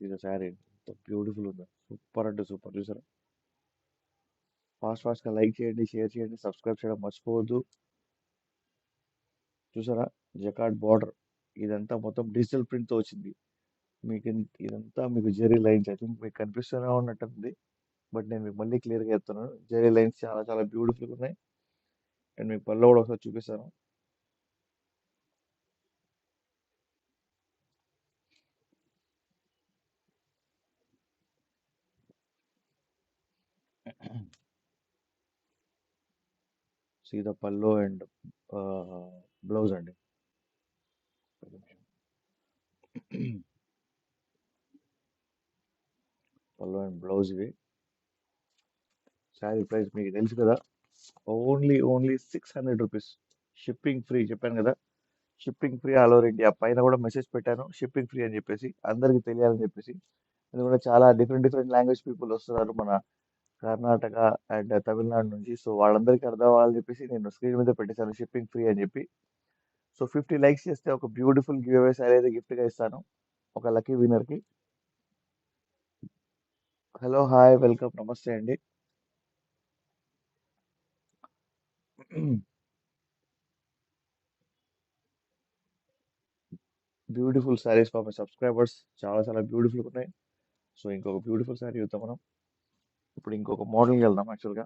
See the sari ఎంత beautiful ఉందో, super అంటే సూపర్. చూసారా? ఫాస్ట్ గా లైక్ చేయండి, షేర్ చేయండి, సబ్స్క్రైబ్ చేయడం మర్చిపోవద్దు. చూసారా? జకార్డ్ బార్డర్, ఇదంతా మొత్తం డిజిటల్ ప్రింట్ తో వచ్చింది. ఇదంతా మీకు జెరీ లైన్స్, ఐ థింక్ మీకు కనిపిస్తూనే ఉన్నట్టుంది. బట్ నేను మీకు మళ్ళీ క్లియర్ గా చెప్తున్నాను, జెరీ లైన్స్ చాలా చాలా బ్యూటిఫుల్ గా ఉన్నాయి. అండ్ మీకు పళ్ళు కూడా ఒకసారి చూపిస్తాను. సీదా పళ్ళు అండ్ బ్లౌజ్ అండి. ఒక నిమిషం. పళ్ళు అండ్ బ్లౌజ్ ఇవి. శారీ ప్రైస్ మీకు తెలుసు కదా, ఓన్లీ 600 రూపీస్. షిప్పింగ్ ఫ్రీ, చెప్పాను కదా. Shipping free all over India. పైన కూడా మెసేజ్ పెట్టాను షిప్పింగ్ ఫ్రీ అని చెప్పేసి, అందరికి తెలియాలని చెప్పేసి. ఎందుకంటే చాలా డిఫరెంట్ డిఫరెంట్ లాంగ్వేజ్ పీపుల్ వస్తున్నారు మన కర్ణాటక అండ్ తమిళనాడు నుంచి. సో వాళ్ళందరికీ అర్థం అవ్వాలని చెప్పేసి నేను స్క్రీన్ మీద పెట్టేశాను షిప్పింగ్ ఫ్రీ అని చెప్పి. సో 50 లైక్స్ చేస్తే ఒక బ్యూటిఫుల్ గివ్ అవే శారీ అయితే గిఫ్ట్ గా ఇస్తాను ఒక లక్కీ విన్నర్ కి. హలో, హాయ్, వెల్కమ్, నమస్తే అండి. Beautiful saris for my subscribers, చాలా చాలా బ్యూటిఫుల్ ఉన్నాయి. సో ఇంకొక బ్యూటిఫుల్ శారీ చూద్దాం మనం. ఇప్పుడు ఇంకొక మోడల్కి వెళ్దాం యాక్చువల్గా.